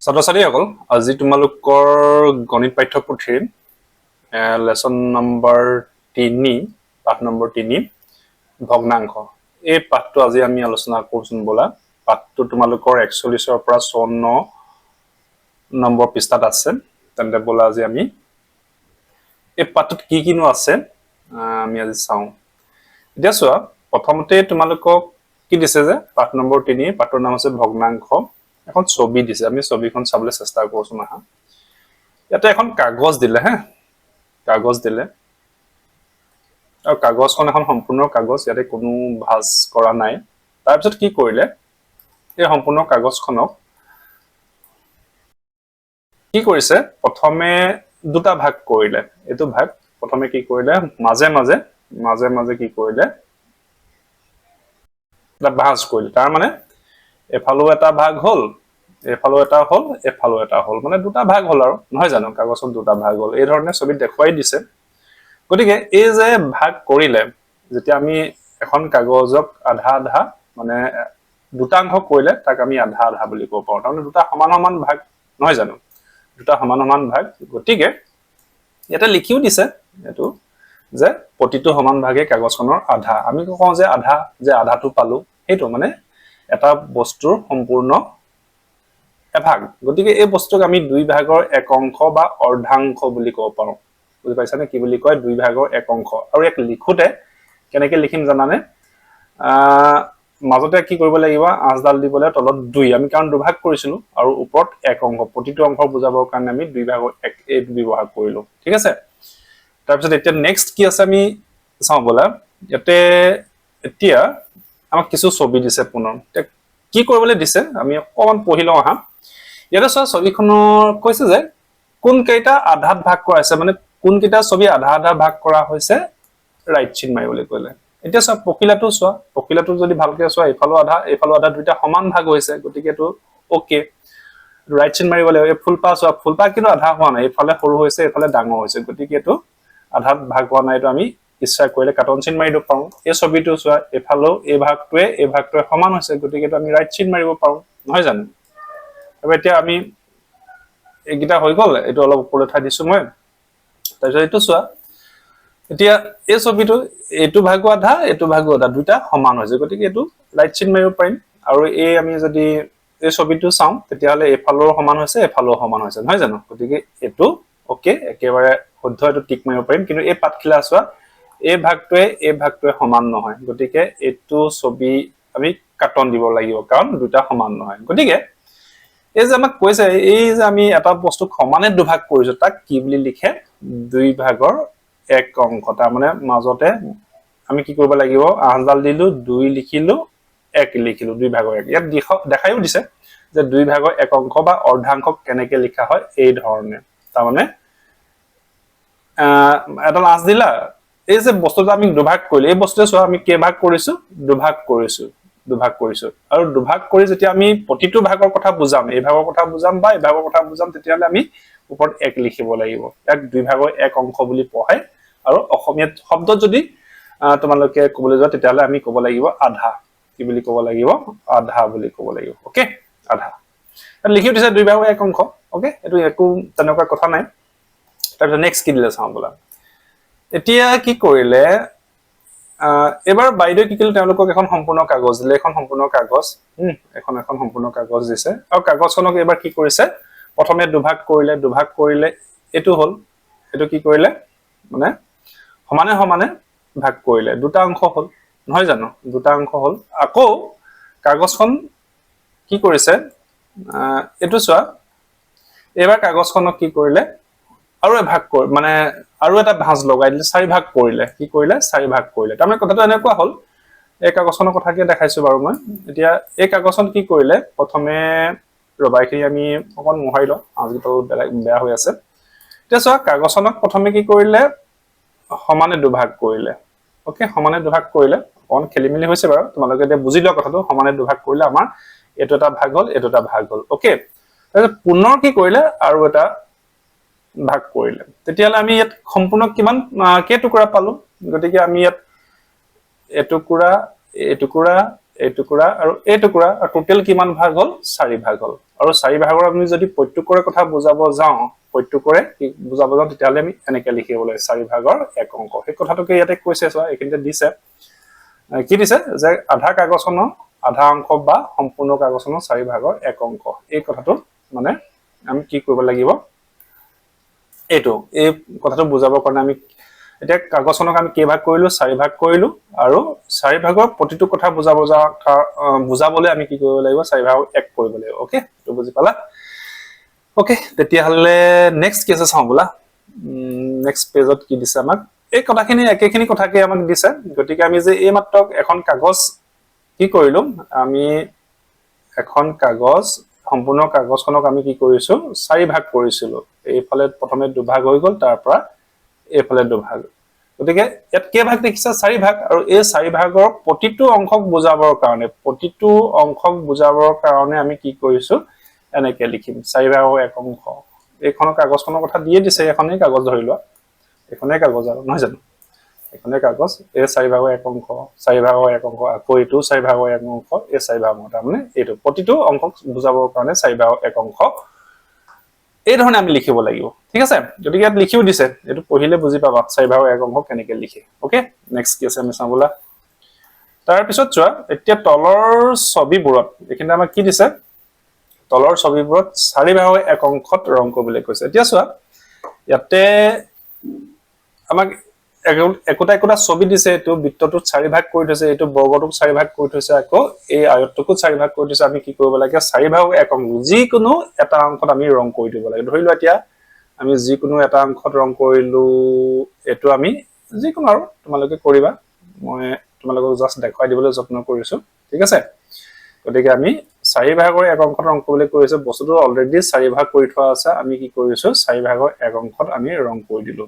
ছাত্ৰ-ছাত্ৰীসকল আজি তোমালোকৰ গণিত পাঠ্যপুথিৰ লেসন নম্বৰ 3 পাঠ নম্বৰ 3 ভগ্নাংশ এই পাঠটো আজি আমি আলোচনা কৰিম বলা পাঠটো তোমালোকৰ 41 ৰ পৰা 54 নম্বৰ পৃষ্ঠাত আছে তেন্তে বলা আজি আমি এই পাঠটোত কি কিনো আছে আমি আজি চাও এতিয়া চোৱা প্ৰথমতে তোমালোকক কি দিছে যে পাঠ নম্বৰ 3 পাঠৰ নাম আছে ভগ্নাংশ এখন ছবি দিছে আমি ছবিখন চাবলৈ চেষ্টা কৰিছো না ইয়াতে এখন কাগজ দিলে হে কাগজ দিলে আৰু কাগজখন এখন সম্পূৰ্ণ কাগজ ইয়াতে কোনো ভাঁজ কৰা নাই তাৰ পিছত কি কৰিলে এই সম্পূৰ্ণ কাগজখনক কি কৰিছে প্ৰথমে দুটা ভাগ কৰিলে এটো ভাগ প্ৰথমে কি কৰিলে মাজে মাজে কি কৰিলে এটা ভাঁজ কৰিলে তাৰ মানে এফালো এটা ভাগ হল এফালো এটা হল এফালো এটা হল মানে দুটা ভাগ হল আৰু নহয় জানো কাগজত দুটা ভাগ হল এই ধৰণে ছবিত দেখুৱাই দিছে গতিকে এই যে ভাগ কৰিলে যেতিয়া আমি এখন কাগজক আধা আধা মানে দুটা অংশ কৰিলে তাক আমি আধা আধা বুলি ক'ব পাৰো তাৰমানে দুটা সমান সমান ভাগ নহয় জানো দুটা সমান সমান ভাগ গতিকে এটা লিখিও দিছে এটো যে প্ৰতিটো সমান ভাগে কাগজখনৰ আধা আমি কওঁ যে আধাটো পালো হেতু মানে এটা বস্তুৰ সম্পূৰ্ণ এভাগ গতিকে এই বস্তুক আমি দুই ভাগৰ এক অংশ বা অৰ্ধাংশ বুলি ক'ব পাৰো বুজি পাইছানে কি বুলি কয় দুই ভাগৰ এক অংশ আৰু এক লিখোতে কেনেকৈ লিখিম জানানে মাজতে কি কৰিব লাগিব আঁচডাল দিবলৈ তলত 2 আমি কাৰণ দুভাগ কৰিছিলো আৰু ওপৰত এক অংশ প্ৰতিটো অংশ বুজাবৰ কাৰণে আমি দুই ভাগৰ এক এই ব্যৱহাৰ কৰিলো ঠিক আছে তাৰ পিছত এতিয়া নেক্সট কি আছে আমি চাও বলা ইয়াতে এতিয়া আমাক কিছু ছবি দিছে পুনৰ কি কৰিবলৈ দিছে আমি অকমান পঢ়ি লওঁ আহা ইয়াতে ছবিখনৰ কৈছে যে কোন কেইটা আধাত ভাগ কৰা আছে মানে কোন কেইটা ছবি আধা আধা ভাগ কৰা হৈছে ৰাইট চিন মাৰিবলৈ কইলে এতিয়া পকিলাটো যদি ভালকে চোৱা এফালো আধা দুইটা সমান ভাগ হৈছে গতিকে তো ওকে ৰাইট চিন মাৰিব লাগিব ফুলপা কিন্তু আধা হোৱা নাই এফালে সৰু হৈছে এফালে ডাঙৰ হৈছে গতিকে তো আধাত ভাগ হোৱা নাইটো আমি ইচ্ছা কৰিলে কাটন চিন মাৰি দিব পাৰো এই ছবিটো চোৱা এফালো এই ভাগটোৱে সমান হৈছে গতিকে তো আমি ৰাইট চিন মাৰিব পাৰো নহয় জানো আৰু এতিয়া আমি এইগিটা হৈ গল এটো অলপ ওপৰত উঠাই দিছো মই তাৰপিছত এটো চোৱা এতিয়া এই ছবিটো এটো ভাগো আধা দুটা সমান হৈছে গতিকে এটো ৰাইট চিন মাৰিব পাৰিম আৰু এই আমি যদি এই ছবিটো চাও তেতিয়া হলে এফালৰ সমান হৈছে এফালৰ সমান হৈছে নহয় জানো গতিকে এটো ওকে একেবাৰে শুদ্ধ এটো টিক মাৰিব পাৰিম কিন্তু এই পাতখিলা চোৱা এই ভাগটোৱে সমান নহয় গতিকে এটো ছবি আমি কাটন দিব লাগিব কাৰণ দুটা সমান নহয় গতিকে এই যে আমাক কৈছে এই যে আমি এটা বস্তু সমানে দুভাগ কৰিছো তাক কি বুলি লিখে দুই ভাগৰ এক অংশ তাৰ মানে মাজতে আমি কি কৰিব লাগিব আঁচডাল দিলো 2 লিখিলো 1 লিখিলো দুই ভাগৰ এক ইয়াত দেখাইও দিছে যে দুই ভাগৰ এক অংশ বা অৰ্ধাংশক কেনেকৈ লিখা হয় এই ধৰণে তাৰ মানে এটা আঁচ দিলা এই যে বস্তুটো আমি দুভাগ কৰিলো এই বস্তুটো চোৱা আমি কে ভাগ কৰিছো দুভাগ কৰিছো আৰু দুভাগ কৰি যেতিয়া আমি প্ৰতিটো ভাগৰ কথা বুজাম এই ভাগৰ কথা বুজাম বা এই ভাগৰ কথা বুজাম তেতিয়ালে আমি ওপৰত 1 লিখিব লাগিব এক দুই ভাগৰ এক অংশ বুলি পঢ়াই আৰু অসমীয়াত শব্দ যদি তোমালোকে ক'বলৈ যোৱা তেতিয়ালে আমি ক'ব লাগিব আধা কি বুলি ক'ব লাগিব আধা বুলি ক'ব লাগিব ওকে আধা লিখিও দিছে দুই ভাগৰ এক অংশ ওকে এটো একো তেনেকুৱা কথা নাই তাৰপিছত নেক্সট কি দিলে চাওঁ বলা এতিয়া কি কৰিলে এবাৰ বাইদেউ কি কৰিলে তেওঁলোকক এখন সম্পূৰ্ণ কাগজ দিলে এখন সম্পূৰ্ণ কাগজ এখন সম্পূৰ্ণ কাগজ দিছে আৰু কাগজখনক এবাৰ কি কৰিছে প্ৰথমে দুভাগ কৰিলে এটো হল এটো কি কৰিলে মানে সমানে ভাগ কৰিলে দুটা অংশ হল নহয় জানো দুটা অংশ হল আকৌ কাগজখন কি কৰিছে এটো চোৱা এবাৰ কাগজখনক কি কৰিলে আৰু এভাগ মানে আৰু এটা ভাঁজ লগাই দিলে চাৰি ভাগ কৰিলে কি কৰিলে চাৰি ভাগ কৰিলে তাৰমানে কথাটো এনেকুৱা হল এই কাগজখনৰ কথা কি দেখাইছো বাৰু মই এতিয়া এই কাগজখন কি কৰিলে প্ৰথমে ৰবাইখিনি আমি অকন মোহাৰি লওঁ আজিটো বেয়া হৈ আছে এতিয়া চোৱা কাগজখনক প্ৰথমে কি কৰিলে সমানে দুভাগ কৰিলে ওকে সমানে দুভাগ কৰিলে অন খেলিমেলি হৈছে বাৰু তোমালোকে এতিয়া বুজি লোৱা কথাটো সমানে দুভাগ কৰিলে আমাৰ এটো এটা ভাগ হল এটো এটা ভাগ হল ওকে তাৰপিছত পুনৰ কি কৰিলে আৰু এটা ভাগ কৰিলে তেতিয়ালে আমি ইয়াত সম্পূৰ্ণ কিমান কে টুকুৰা পালো গতিকে আমি ইয়াত এটুকুৰা এই টুকুৰা আৰু এই টুকুৰা আৰু টোটেল কিমান ভাগ হ'ল 4 ভাগ হ'ল আৰু 4 ভাগৰ আমি যদি প্ৰত্যুকৰে কথা বুজাব যাওঁ প্ৰত্যুকৰে কি বুজাব যাওঁ তেতিয়ালে আমি এনেকৈ লিখিব লাগে 4 ভাগৰ 1 অংক এই কথাটোকে ইয়াতে কৈছে চোৱা এইখিনিতে দিছে কি দিছে যে আধা কাগজখনৰ আধা অংক বা সম্পূৰ্ণ কাগজখনৰ 4 ভাগৰ 1 অংক এই কথাটো মানে আমি কি কৰিব লাগিব এইটো এই কথাটো বুজাবৰ কাৰণে আমি এতিয়া কাগজখনক আমি কেই ভাগ কৰিলো 4 ভাগ কৰিলো আৰু 4 ভাগৰ প্ৰতিটো কথা বুজাবলৈ আমি কি কৰিব লাগিব 4 ভাগ 1 কৰিব লাগিব ওকে তো বুজি পালা ওকে তেতিয়া হলে নেক্সট কি আছে চাও বলা নেক্সট পেজত কি দিছে আমাক এই কথাখিনি একেখিনি কথাকে আমাক দিছে গতিকে আমি যে এই মাত্ৰ এখন কাগজ কি কৰিলো আমি এখন কাগজ সম্পূৰ্ণ কাগজখনক আমি কি কৰিছো 4 ভাগ কৰিছিলো এইফালে প্ৰথমে দুভাগ হৈ গল তাৰ পৰা এইফালে দুভাগ গতিকে ইয়াত কে ভাগ দেখিছা 4 ভাগ আৰু এই 4 ভাগৰ প্ৰতিটো অংশক বুজাবৰ কাৰণে আমি কি কৰিছো এনেকৈ লিখিম 4 ভাগৰ 1 অংশ এইখন কাগজখনৰ কথা দিয়ে দিছে এখনেই কাগজ ধৰি লোৱা এখনেই কাগজ আৰু নহয় জানো এখনেই কাগজ এই 4 ভাগৰ 1 অংশ 4 ভাগৰ 1 অংশ আকৌ এইটো 4 ভাগৰ 1 অংশ এই 4 ভাগৰ তাৰমানে এইটো প্ৰতিটো অংশক বুজাবৰ কাৰণে 4 ভাগৰ 1 অংশ এই ধৰণে আমি লিখিব লাগিব ঠিক আছে যদি ইয়াত লিখিও দিছে এটো পঢ়িলে বুজি পাবা 4 ভাগৰ 1 অংক কেনেকৈ লিখে ওকে নেক্সট কি আছে আমি চাবলা তাৰ পিছত চোৱা এতিয়া তলৰ ছবিবোৰত এখিনতে আমাক কি দিছে তলৰ ছবিবোৰত 4 ভাগৰ 1 অংকত ৰং কৰিবলৈ কৈছে এতিয়া চোৱা ইয়াতে আমাক একোটা ছবি দিছে এটো বৃত্তটোত 4 ভাগ কৰি থৈছে এটো বৰ্গটোক 4 ভাগ কৰি থৈছে আকৌ এই আয়তটোকো 4 ভাগ কৰি থৈছে আমি কি কৰিব লাগে 4 ভাগৰ 1 অংক যিকোনো এটা অংকত আমি ৰং কৰি দিব লাগে ধৰি লোৱা এতিয়া আমি যিকোনো এটা অংকত ৰং কৰিলো এটো আমি যিকোনো আৰু তোমালোকে কৰিবা মই তোমালোকক জাস্ট দেখাই দিবলৈ যত্ন কৰিছো ঠিক আছে গতিকে আমি 4 ভাগৰ 1 অংকত ৰং কৰিবলৈ কৈছে বস্তুটো অলৰেডি 4 ভাগ কৰি থোৱা আছে আমি কি কৰিছো 4 ভাগৰ 1 অংকত আমি ৰং কৰি দিলো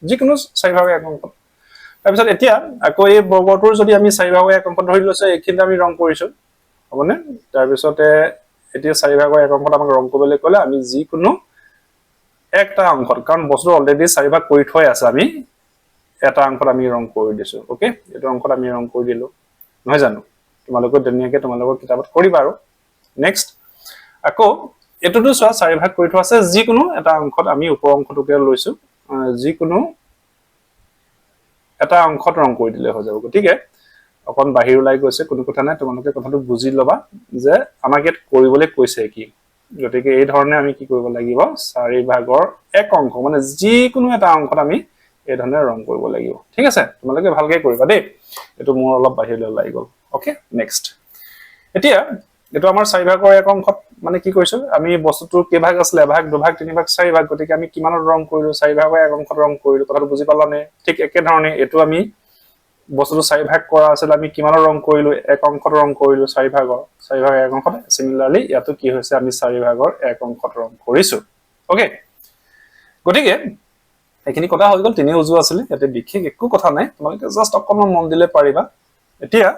যিকোনো 4 ভাগৰ 1 অংক তাৰ পিছত এতিয়া আকৌ এই বৰ্গটোৰ যদি আমি 4 ভাগৰ 1 অংক ধৰি লৈছো এইখিনিতে আমি ৰং কৰিছো হবনে তাৰ পিছতে এতিয়া 4 ভাগৰ 1 অংকত আমাক ৰং কৰিবলৈ ক'লে আমি যিকোনো একটা অংকত কাৰণ বস্তু অলৰেডি 4 ভাগ কৰি থোৱা আছে আমি এটা অংকত আমি ৰং কৰি দিছো ওকে এটো অংকত আমি ৰং কৰি দিলো নহয় জানো তোমালোকৰ ধুনীয়াকৈ তোমালোকৰ কিতাপত কৰিবা আৰু নেক্সট আকৌ এটোটো চোৱা 4 ভাগ কৰি থোৱা আছে যিকোনো এটা অংকত আমি ওপৰ অংকটোকে লৈছো যিকোনো এটা অংকত ৰং কৰি দিলে হৈ যাব গতিকে অকন বাহিৰ ওলাই গৈছে কোনো কথা নাই তোমালোকে কথাটো বুজি লবা যে আমাক ইয়াত কৰিবলৈ কৈছে কি গতিকে এই ধৰণে আমি কি কৰিব লাগিব 4 ভাগৰ 1 অংক মানে যিকোনো এটা অংকত আমি এই ধৰণে ৰং কৰিব লাগিব ঠিক আছে তোমালোকে ভালকৈ কৰিবা দেই এটো মোৰ অলপ বাহিৰলৈ ওলাই গল ওকে নেক্সট এতিয়া এটো আমাৰ 4 ভাগৰ 1 অংকত মানে কি কৰিছো আমি বস্তুটো কে ভাগ আছিল এভাগ দুভাগ তিনিভাগ 4 ভাগ গতিকে আমি কিমানৰ ৰং কৰিলো 4 ভাগৰ 1 অংকত ৰং কৰিলো কথাটো বুজি পালানে ঠিক একে ধৰণে এটো আমি বস্তুটো 4 ভাগ কৰা আছিল আমি কিমানৰ ৰং কৰিলো 1 অংকত ৰং কৰিলো 4 ভাগৰ 1 অংকত সিমিলাৰলি ইয়াতো কি হৈছে আমি 4 ভাগৰ 1 অংকত ৰং কৰিছো ওকে গতিকে এখিনি কথা হৈ গল তিনি উজু আছিল ইয়াতে বিশেষ একো কথা নাই তোমালোকে জাস্ট অকমান মন দিলে পাৰিবা এতিয়া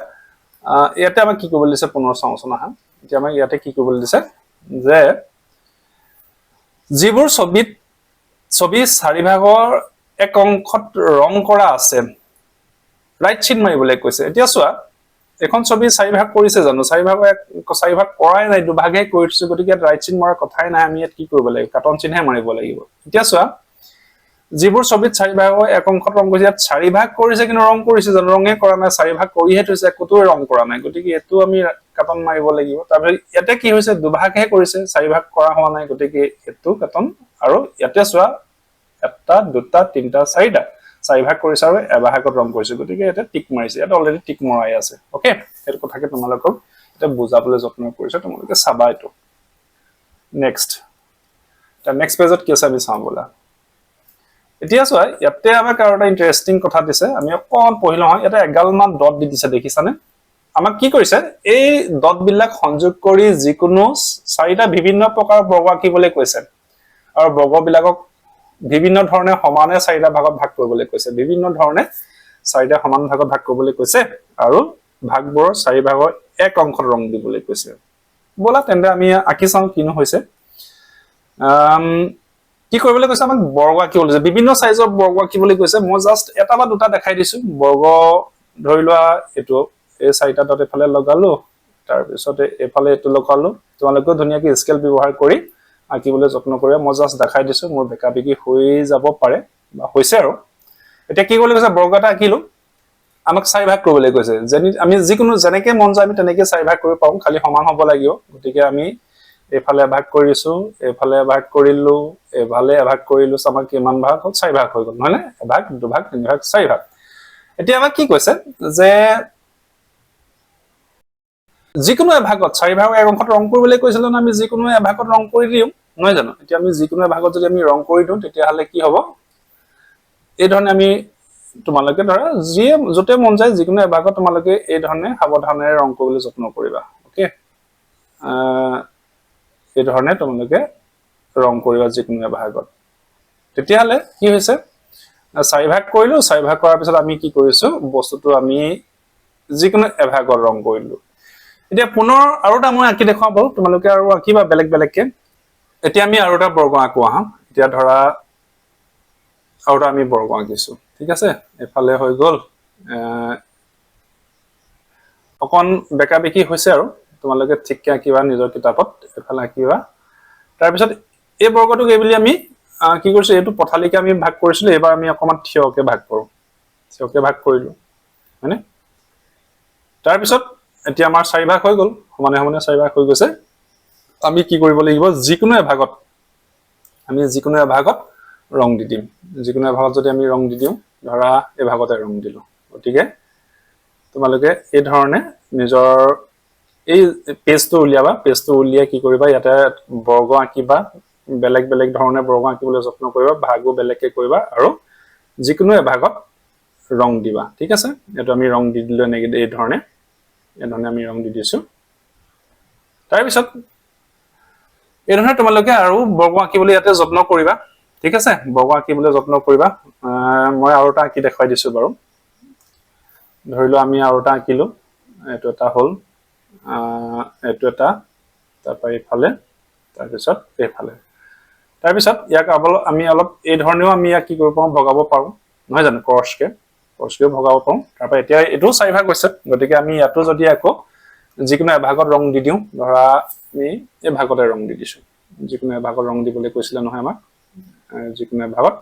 ইয়াতে আমাক কি কৰিবলৈ দিছে পুনৰ চাওঁচোন আহা এতিয়া আমাক ইয়াতে কি কৰিবলৈ দিছে যে যিবোৰ ছবি 4 ভাগৰ 1 অংকত ৰং কৰা আছে ৰাইট চিন মাৰিবলৈ কৈছে এতিয়া চোৱা এখন ছবি 4 ভাগ কৰিছে জানো 4 ভাগ কৰাই নাই দুভাগে কৰিছে গতিকে ৰাইট চিন মৰাৰ কথাই নাই আমি ইয়াত কি কৰিব লাগিব কাটন চিনহে মাৰিব লাগিব এতিয়া চোৱা যিবোৰ ছবিত 4 ভাগৰ 1 অংকত ৰং কৰিছে ইয়াত 4 ভাগ কৰিছে কিন্তু ৰং কৰিছে জানো ৰঙে কৰা নাই 4 ভাগ কৰিহে থৈছে কতোৱে ৰং কৰা নাই গতিকে এটো আমি কাটন মাৰিব লাগিব তাৰপিছত ইয়াতে কি হৈছে দুভাগহে কৰিছে 4 ভাগ কৰা হোৱা নাই গতিকে এটো কাটন আৰু ইয়াতে চোৱা এটা দুটা তিনটা চাৰিটা 4 ভাগ কৰিছে আৰু এভাগত ৰং কৰিছে গতিকে এটা টিক মাৰিছে এটা অলৰেডি টিক মৰাই আছে ওকে এটো কথাকে তোমালোকক এটা বুজাবলৈ যত্ন কৰিছে তোমালোকে চাবা এটো নেক্সট তা নেক্সট পেজত কি আছে আমি চাম বলা এতিয়া চোৱা ইয়াতে আমাক আৰু এটা ইন্টাৰেষ্টিং কথা দিছে আমি অকন পঢ়িলো হয় এটা এগালমান ডট দি দিছে দেখিছানে আমাক কি কৰিছে এই ডট বিলাক সংযোগ কৰি যিকোনো 4টা বিভিন্ন প্ৰকাৰৰ বৰ্গ আঁকিবলৈ কৈছে আৰু বৰ্গ বিলাকক বিভিন্ন ধৰণে সমানে 4টা ভাগত ভাগ কৰিবলৈ কৈছে বিভিন্ন ধৰণে 4টা সমান ভাগত ভাগ কৰিবলৈ কৈছে আৰু ভাগবোৰ 4 ভাগৰ 1 অংকত ৰং দিবলৈ কৈছে বলা তেন্তে আমি আঁকি চাও কিনো হৈছে কি কৰিবলৈ কৈছে আমাক বৰ্গ আঁকিবলৈ কৈছে বিভিন্ন সাইজৰ বৰ্গ আঁকিবলৈ কৈছে মই জাস্ট এটা বা দুটা দেখাই দিছো বৰ্গ ধৰি লোৱা এটো এই চাৰিটা ডট এফালে লগালো তাৰ পিছতে এফালে এটো লগালো তোমালোকে ধুনিয়াকে স্কেল ব্যৱহাৰ কৰি আঁকিবলৈ যত্ন কৰিবা মই জাস্ট দেখাই দিছো মোৰ বেকাবিকি হৈ যাব পাৰে বা হৈছে আৰু এটা কি কৰিব কৈছে বৰ্গ এটা আঁকিলো আমাক চাৰি ভাগ কৰিবলৈ কৈছে আমি যিকোনো জেনেকে মন যায় আমি তেনেকে চাৰি ভাগ কৰিব পাৰো খালি সমান হ'ব লাগিব গতিকে আমি এফালে ভাগ কৰিছো এফালে ভাগ কৰিলো এফালে ভাগ কৰিলো আমাক কিমান ভাগ হ'ল চাৰি ভাগ হৈ গ'ল নহয় নে এভাগ দুভাগ তিনি ভাগ চাৰি ভাগ এতিয়া আমাক কি কৈছে যে যিকোনো এভাগত চাৰি ভাগৰ এক অংশত ৰং কৰিবলৈ কৈছিল না আমি যিকোনো এভাগত ৰং কৰি দিও নহয় জানো এতিয়া আমি যিকোনো এভাগত যদি আমি ৰং কৰি দিও তেতিয়া হলে কি হ'ব এই ধৰণে আমি তোমালোকে ধৰা যি যতে মন যায় যিকোনো এভাগত তোমালোকে এই ধৰণে সাৱধানেৰে ৰং কৰিবলৈ যত্ন কৰিবা ওকে এই ধৰণে তোমালোকে ৰং কৰিবা যিকোনো এভাগত তেতিয়া হলে কি হৈছে চাৰি ভাগ কৰিলো চাৰি ভাগ কৰাৰ পিছত আমি কি কৰিছো বস্তুটো আমি যিকোনো এভাগত ৰং কৰিলো এতিয়া পুনৰ আৰু এটা মই আঁকি দেখাও বাৰু তোমালোকে আৰু আঁকিবা বেলেগ বেলেগকে এতিয়া আমি আৰু এটা বৰ্গ আঁকো আহা এতিয়া ধৰা আৰু এটা আমি বৰ্গ আঁকিছো ঠিক আছে এফালে হৈ গ'ল অকন বেকা বেকি হৈছে আৰু তোমালোকে ঠিককে আঁকিবা নিজৰ কিতাপত এফালে আঁকিবা তাৰ পিছত এই বৰ্গটোক এই বুলি আমি কি কৰিছো এইটো পথালিকে আমি ভাগ কৰিছিলো এবাৰ আমি অকমান থিয়কে ভাগ কৰো থিয়কে ভাগ কৰিলো হয়নে তাৰ পিছত এতিয়া আমাৰ চাৰি ভাগ হৈ গ'ল সমানে সমানে চাৰি ভাগ হৈ গৈছে আমি কি কৰিব লাগিব যিকোনো এভাগত আমি যিকোনো এভাগত ৰং দি দিম যিকোনো এভাগত যদি আমি ৰং দি দিও ধৰা এভাগতে ৰং দিলো গতিকে তোমালোকে এই ধৰণে নিজৰ এই পেজটো উলিয়াবা পেজটো উলিয়াই কি কৰিবা ইয়াতে বৰ্গ আঁকিবা বেলেগ বেলেগ ধৰণে বৰ্গ আঁকিবলৈ যত্ন কৰিবা ভাগো বেলেগকে কৰিবা আৰু যিকোনো এভাগত ৰং দিবা ঠিক আছে এটো আমি ৰং দি দিলো নেকি এই ধৰণে আমি ৰং দি দিছো তাৰ পিছত এই ধৰণে তোমালোকে আৰু বৰ্গ আঁকিবলৈ ইয়াতে যত্ন কৰিবা ঠিক আছে বৰ্গ আঁকিবলৈ যত্ন কৰিবা মই আৰু এটা আঁকি দেখাই দিছো বাৰু ধৰিলো আমি আৰু এটা আঁকিলো এটো এটা হল এটো এটা তাৰপৰা ইফালে তাৰ পিছত এইফালে তাৰ পিছত ইয়াক আমি অলপ এই ধৰণেও আমি ইয়াক কি কৰিব পাৰো ভগাব পাৰো নহয় জানো ক্ৰছকে ভগাব পাৰো তাৰপৰা এতিয়া এটো চাৰি ভাগ হৈছে গতিকে আমি ইয়াতো যদি আকৌ যিকোনো এভাগত ৰং দি দিও ধৰা আমি এই ভাগতে ৰং দি দিছো যিকোনো এভাগত ৰং দিবলৈ কৈছিলে নহয় আমাক যিকোনো এভাগত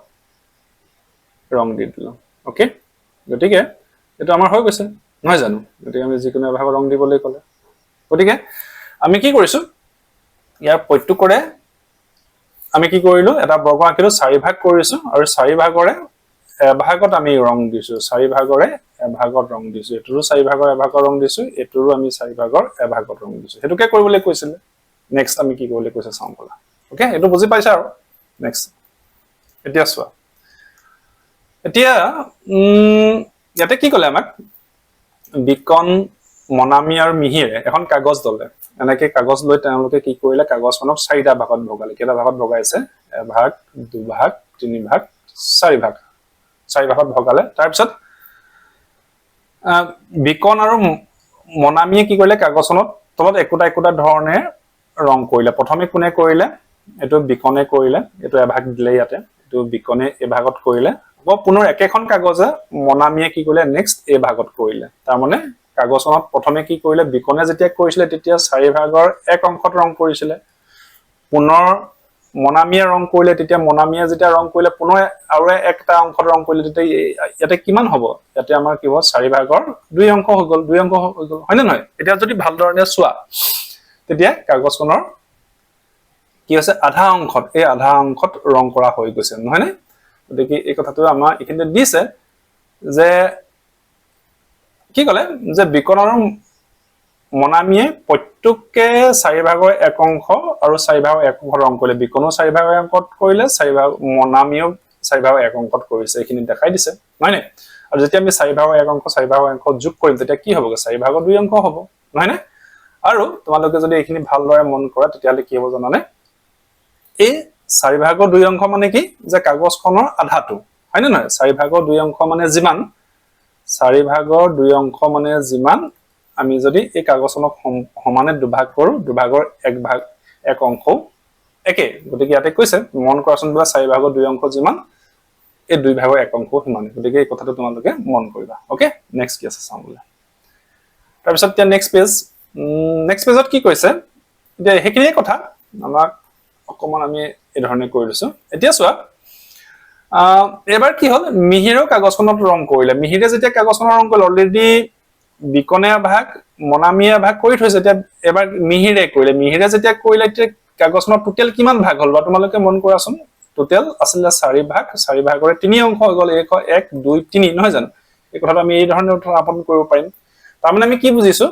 ৰং দি দিলো ওকে গতিকে এটো আমাৰ হৈ গৈছে নহয় জানো গতিকে আমি যিকোনো এভাগত ৰং দিবলৈ ক'লে গতিকে আমি কি কৰিছো ইয়াৰ প্ৰত্যেকৰে আমি কি কৰিলো এটা বৰ্গ আঁকিলো চাৰি ভাগ কৰিছো আৰু চাৰি ভাগৰে এভাগত আমি ৰং দিছো চাৰি ভাগৰে এভাগত ৰং দিছো এটোৰো চাৰি ভাগৰ এভাগত ৰং দিছো এটোৰো আমি চাৰি ভাগৰ এভাগত ৰং দিছো হেতুকে কৰিবলৈ কৈছিল নেক্সট আমি কি কৰিবলৈ কৈছে চাওঁ বলা ওকে এটো বুজি পাইছা আৰু নেক্সট এতিয়া চোৱা এতিয়া ইয়াতে কি ক'লে আমাক বিকন মনামি আৰু মিহিৰে এখন কাগজ দলে এনেকে কাগজ লৈ তেওঁলোকে কি কৰিলে কাগজখনক চাৰিটা ভাগত ভগালে কেইটা ভাগত ভগাইছে এভাগ দুভাগ তিনি ভাগ চাৰি ভাগত ভগালে তাৰ পিছত বিকন আৰু মনামিয়ে কি কৰিলে কাগজখনত তলত একোটা ধৰণে ৰং কৰিলে প্ৰথমে কোনে কৰিলে এটো বিকনে কৰিলে এটো এভাগ দিলে ইয়াতে এটো বিকনে এভাগত কৰিলে পুনৰ একেখন কাগজে মনামিয়ে কি কৰিলে নেক্সট এই ভাগত কৰিলে তাৰ মানে কাগজখনত প্ৰথমে কি কৰিলে বিকনে যেতিয়া কৰিছিলে তেতিয়া চাৰি ভাগৰ এক অংশত ৰং কৰিছিলে পুনৰ মনামিয়ে ৰং কৰিলে তেতিয়া মনামিয়ে যেতিয়া ৰং কৰিলে পুনৰ আৰু একটা অংশত ৰং কৰিলে তেতিয়া ইয়াতে কিমান হ'ব ইয়াতে আমাৰ কি হ'ব চাৰি ভাগৰ দুই অংশ হৈ গ'ল হয় নে নহয় এতিয়া যদি ভাল ধৰণে চোৱা তেতিয়া কাগজখনৰ কি আছে আধা অংশত এই আধা অংশত ৰং কৰা হৈ গৈছে নহয় নে গতিকে এই কথাটো আমাৰ এখিনিতে দিছে যে কি ক'লে যে বিকন আৰু মনামিয়ে প্ৰত্যেককে চাৰি ভাগৰ এক অংশ আৰু চাৰি ভাগৰ এক অংশ ৰং কৰিলে বিকনো চাৰি ভাগৰ এক অংশত কৰিলে চাৰি ভাগ মনামিয়েও চাৰি ভাগৰ এক অংশত কৰিছে এইখিনি দেখাই দিছে নহয় নে আৰু যেতিয়া আমি চাৰি ভাগৰ এক অংশ চাৰি ভাগৰ এক অংশ যোগ কৰিম তেতিয়া কি হ'বগে চাৰি ভাগৰ দুই অংশ হ'ব নহয় নে আৰু তোমালোকে যদি এইখিনি ভালদৰে মন কৰা তেতিয়াহলে কি হ'ব জানানে এই চাৰি ভাগৰ দুই অংশ মানে কি যে কাগজখনৰ আধাটো হয় নে নহয় চাৰি ভাগৰ দুই অংশ মানে যিমান চাৰি ভাগৰ দুই অংশ মানে যিমান আমি যদি এই কাগজখনক সমানে দুভাগ কৰো দুভাগৰ এক অংশ একে গতিকে ইয়াতে কৈছে মন কৰাচোন বা চাৰি ভাগৰ দুই অংশ যিমান এই দুই ভাগৰ এক অংশ সমানে গতিকে এই কথাটো তোমালোকে মন কৰিবা ওকে নেক্সট কি আছে চাওঁ বলা তাৰপিছত এতিয়া নেক্সট পেজত কি কৈছে এতিয়া হেকিনিয়ে কথা আমাক অকমান আমি এই ধৰণে কৰি লৈছো এতিয়া চোৱা এবাৰ কি হল মিহিৰৰ কাগজখনত ৰং কৰিলে মিহিৰে যেতিয়া কাগজখনৰ ৰং কৰিলে অলৰেডি বিকনে ভাগ মনামিয়া ভাগ কৰি থৈছে এতিয়া এবাৰ মিহিৰে কৰিলে মিহিৰে যেতিয়া কৰিলে এতিয়া কাগজখনৰ টোটেল কিমান ভাগ হল বা তোমালোকে মন কৰাচোন টোটেল আছিল 4 ভাগৰে 3 অংশ হৈ গল 1 2 3 নহয় জানো এই কথাটো আমি এই ধৰণে উত্থাপন কৰিব পাৰিম তাৰ মানে আমি কি বুজিছো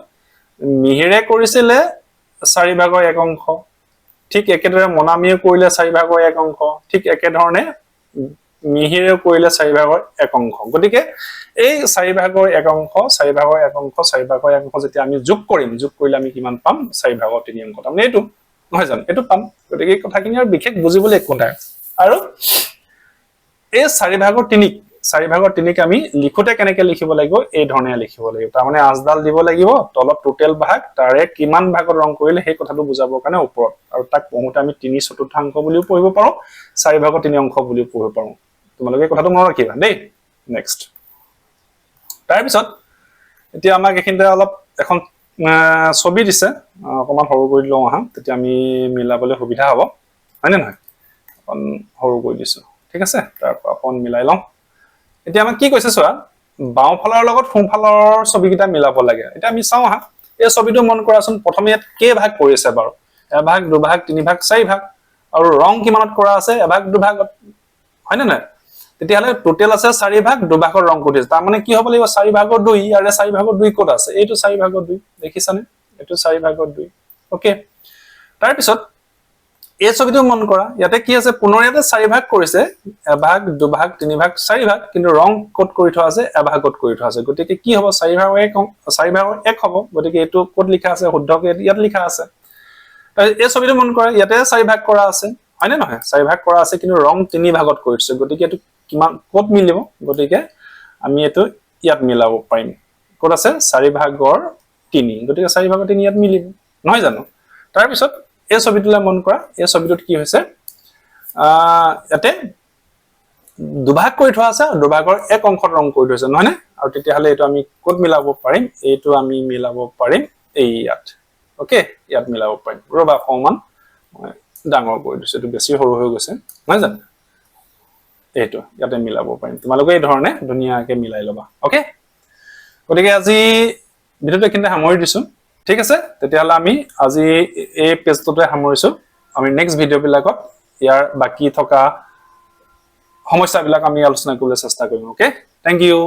মিহিৰে কৰিছিলে 4 ভাগৰ 1 অংশ ঠিক একেদৰে মনামিয়ে কৰিলে 4 ভাগৰ 1 অংশ ঠিক একেধৰণে মিহিৰে কৰিলে 4 ভাগৰ 1 অংশ গতিকে এই 4 ভাগৰ 1 অংশ 4 ভাগৰ 1 অংশ 4 ভাগৰ 1 অংশ যেতিয়া আমি যোগ কৰিলে আমি কিমান পাম 4 ভাগৰ 3 অংশ তাৰমানে এইটো নহয় জানো এইটো পাম গতিকে এই কথাখিনি আৰু বিশেষ বুজিবলৈ একো নাই আৰু এই 4 ভাগৰ 3ক আমি লিখোতে কেনেকৈ লিখিব লাগিব এই ধৰণে লিখিব লাগিব তাৰমানে আজদাল দিব লাগিব তলত টোটেল ভাগ তাৰে কিমান ভাগত ৰং কৰিলে সেই কথাটো বুজাবৰ কাৰণে ওপৰত আৰু তাক পঢ়োতে আমি 3/4 বুলিও পঢ়িব পাৰো 4 ভাগৰ 3 অংশ বুলিও পঢ়িব পাৰো তোমালোকে কথাটো মনত ৰাখিবা দেই নেক্সট তাৰপিছত এতিয়া আমাক এখিনতে অলপ এখন ছবি দিছে অকমান সৰু কৰি লওঁ আহা তেতিয়া আমি মিলাবলৈ সুবিধা হ'ব হয়নে নহয় অকন সৰু কৰি দিছো ঠিক আছে তাৰপৰা অকন মিলাই লওঁ এতিয়া আমাক কি কৈছে চোৱা বাওঁফালৰ লগত সোঁফালৰ ছবিকিটা মিলাব লাগে এতিয়া আমি চাওঁ আহা এই ছবিটো মন কৰাচোন প্ৰথমে ইয়াত কে ভাগ কৰিছে বাৰু 1 ভাগ 2 ভাগ 3 ভাগ 4 ভাগ আৰু ৰং কিমানত কৰা আছে 1 ভাগ 2 ভাগত হয়নে নহয় তেতিয়াহলে টোটেল আছে 4 ভাগ 2 ভাগৰ ৰং কৰি দিছে তাৰ মানে কি হ'ব লাগিব 4 ভাগৰ 2 আৰু 4 ভাগৰ 2 ক'ত আছে এইটো 4 ভাগৰ 2 দেখিছানে এইটো 4 ভাগৰ 2 ওকে তাৰ পিছত এই ছবিটো মন কৰা ইয়াতে কি আছে পুনৰ ইয়াতে 4 ভাগ কৰিছে 1 ভাগ 2 ভাগ 3 ভাগ 4 ভাগ কিন্তু ৰং ক'ত কৰি থোৱা আছে 1 ভাগত কৰি থোৱা আছে গতিকে কি হ'ব 4 ভাগৰ 1 হ'ব গতিকে এইটো ক'ত লিখা আছে শুদ্ধকৈ ইয়াত লিখা আছে এই ছবিটো মন কৰা ইয়াতে 4 ভাগ কৰা আছে হয়নে নহয় 4 ভাগ কৰা আছে কিন্তু ৰং 3 ভাগত কৰিছে গতিকে এটো কিমান ক'ত মিলিব গতিকে আমি এটো ইয়াত মিলাব পাৰিম ক'ত আছে 4 ভাগৰ 3 গতিকে 4 ভাগৰ 3 ইয়াত মিলিব নহয় জানো তাৰ পিছত এই ছবিটোলে মন কৰা এই ছবিটোত কি হৈছে ইয়াতে দুভাগ কৰি থোৱা আছে দুভাগৰ 1 অংশত ৰং কৰি থৈছে নহয় নে আৰু তেতিয়াহলে এটো আমি ক'ত মিলাব পাৰিম এইটো আমি মিলাব পাৰিম এই ইয়াত ওকে ইয়াত মিলাব পাৰিম ৰবা অকমান ডাঙৰ কৰি দিছো এটো বেছি সৰু হৈ গৈছে নহয় জানো এইটো ইয়াতে মিলাব পাৰিম তোমালোকে এই ধৰণে ধুনিয়াকে মিলাই লবা ওকে গতিকে আজি ভিডিওটো এখিনতে সামৰি দিছো ঠিক আছে তেতিয়াহলে আমি আজি এই পেজটোতে সামৰিছো আমি নেক্সট ভিডিও বিলাকত ইয়াৰ বাকি থকা সমস্যাবিলাক আমি আলোচনা কৰিবলৈ চেষ্টা কৰিম ওকে থ্যাংক ইউ